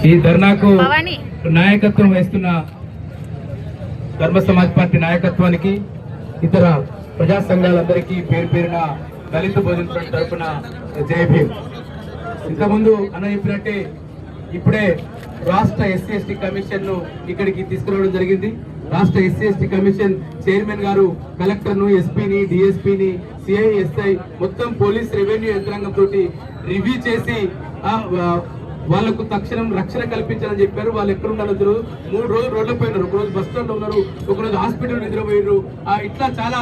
ఈ ధర్నాకు నాయకత్వం వహిస్తున్న ధర్మ సమాజ్ పార్టీ నాయకత్వానికి, ఇతర ప్రజా సంఘాలందరికీ పేరు పేరున దళిత భోజన ఫ్రంట్ తరఫున జై భీమ్. ఇంతకుముందు అన్న చెప్పినట్టే ఇప్పుడే రాష్ట్ర ఎస్సీ ఎస్టీ కమిషన్ ను ఇక్కడికి తీసుకురావడం జరిగింది. రాష్ట్ర ఎస్సీ ఎస్టీ కమిషన్ చైర్మన్ గారు కలెక్టర్ ను, ఎస్పీని, డిఎస్పీని, సిఐ, ఎస్ఐ మొత్తం పోలీస్ రెవెన్యూ యంత్రాంగం తోటి రివ్యూ చేసి వాళ్ళకు తక్షణం రక్షణ కల్పించాలని చెప్పారు. వాళ్ళు ఎక్కడ ఉన్నారో 3 రోజులు రోడ్లపై ఉన్నారు, ఒక రోజు బస్ స్టాండ్ లో ఉన్నారు, ఒక రోజు హాస్పిటల్ నిద్రపోయారు. ఇట్లా చాలా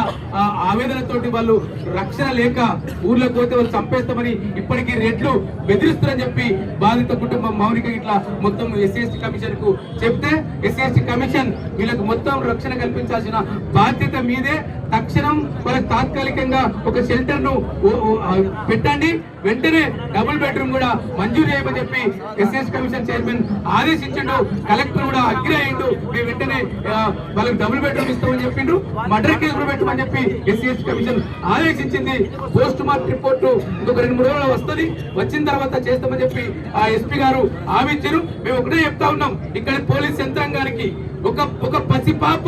ఆవేదనతోటి వాళ్ళు రక్షణ లేక ఊర్లోకి పోతే వాళ్ళు చంపేస్తామని ఇప్పటికీ రెడ్లు బెదిరిస్తారని చెప్పి బాధిత కుటుంబం మౌనిక ఇట్లా మొత్తం ఎస్సీ కమిషన్ కు చెప్తే, ఎస్సీ కమిషన్ వీళ్ళకు మొత్తం రక్షణ కల్పించాల్సిన బాధ్యత మీదే. తక్షణం వాళ్ళకి తాత్కాలికంగా ఒక షెల్టర్ ను పెట్టండి, వెంటనే డబుల్ బెడ్రూమ్ కూడా మంజూరు చేయమని చెప్పి ఎస్సీ కమిషన్ చైర్మన్ ఆదేశించిండు. కలెక్టర్ కూడా అగ్రి అయ్యిండు, మేము వెంటనే వాళ్ళకి డబుల్ బెడ్రూమ్ ఇస్తామని చెప్పిండు. మర్డర్ కేసు కూడా పెట్టమని చెప్పి ఎస్సీ కమిషన్ ఆదేశించింది. పోస్ట్ మార్టం రిపోర్టు ఇంకొక 2-3 రోజులు వస్తుంది, వచ్చిన తర్వాత చేస్తామని చెప్పి ఆ ఎస్పీ గారు హామీ ఇచ్చారు. మేము ఒకటే చెప్తా ఉన్నాం, ఇక్కడ పోలీస్ యంత్రాంగానికి ఒక పసి పాప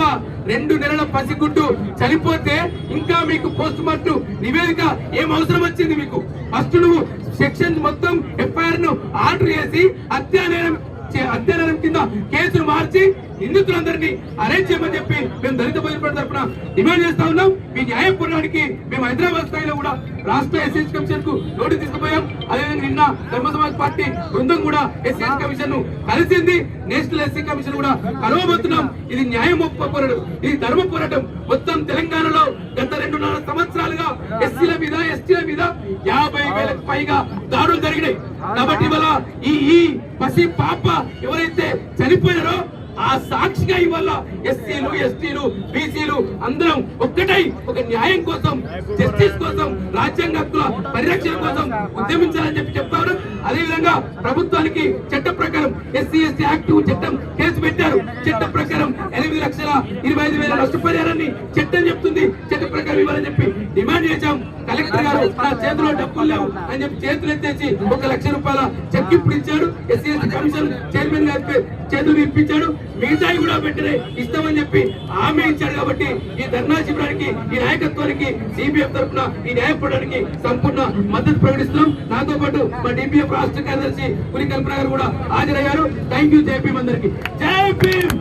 2 నెలల పసిగుడ్డు చనిపోతే ఇంకా మీకు పోస్ట్ మార్టం నివేదిక ఏం అవసరం వచ్చింది? మీకు ఫస్ట్ నువ్వు సెక్షన్ మొత్తం ఎఫ్ఐఆర్ ను ఆర్డర్ చేసి అత్యాచారం కింద కేసును మార్చి నిందితులందరినీ అరెస్ట్ చేయమని చెప్పి మేము దళిత భోజన తరఫున డిమాండ్ చేస్తా ఉన్నాం. మీ న్యాయ పోరాటానికి మేము హైదరాబాద్ స్థాయిలో కూడా రాష్ట్ర ఎస్సీ కమిషన్ కు నోటీస్ తీసుకుపోయాం. అదేవిధంగా నిన్న ధర్మ సమాజ్ పార్టీ బృందం కూడా ఎస్సీ కమిషన్ ను కలిసింది. నేషనల్ ఎస్సీ కమిషన్ కూడా కలవబోతున్నాం. ఇది న్యాయం పోరాటం, ఇది ధర్మ పోరాటం. మొత్తం తెలంగాణలో గత 2.5 సంవత్సరాలుగా ఎస్సీల మీద, ఎస్టీల మీద 50,000కు పైగా దాడులు జరిగినాయి. కాబట్టి ఇవాళ ఈ పసి పాప ఎవరైతే చనిపోయారో ఆ సాక్షిగా ఇవాళ ఎస్సీలు, ఎస్టీలు, బీసీలు అందరం ఒక్కటై ఒక న్యాయం కోసం, జస్టిస్ కోసం, రాజ్యాంగ హక్కుల పరిరక్షణ కోసం ఉద్యమించాలని చెప్పి చెప్తారు. అదేవిధంగా ప్రభుత్వానికి చట్ట ప్రకారం ఎస్సీ ఎస్టీ యాక్ట్ చట్టం కేసు పెట్టారు. చట్ట ప్రకారం 8,25,000 నష్టపరిహారాన్ని చట్టం చెప్తుంది. చట్ట ప్రకారం ఇవ్వాలని చెప్పి డిమాండ్ చేశాం. కలెక్టర్ గారు నా చేతిలో డబ్బులు లేవు అని చెప్పి చేతులు ఎత్తేసి 1 లక్ష రూపాయల చెక్ ఇప్పుడు ఇచ్చాడు. ఎస్సీ ఎస్టీ కమిషన్ చైర్మన్ గారి చేతులు ఇప్పించాడు. మిగతాయి కూడా వెంటనే ఇస్తామని చెప్పి హామీ ఇచ్చాడు. కాబట్టి ఈ ధర్నా శిబిరానికి, ఈ నాయకత్వానికి, సిపిఎఫ్ తరఫున ఈ న్యాయపడడానికి సంపూర్ణ మద్దతు ప్రకటిస్తున్నాం. నాతో పాటు మా డిపిఎఫ్ రాష్ట్ర కార్యదర్శి పులి కల్పన గారు కూడా హాజరయ్యారు. Thank you. జై భీమ్ అందరికి. జై భీమ్.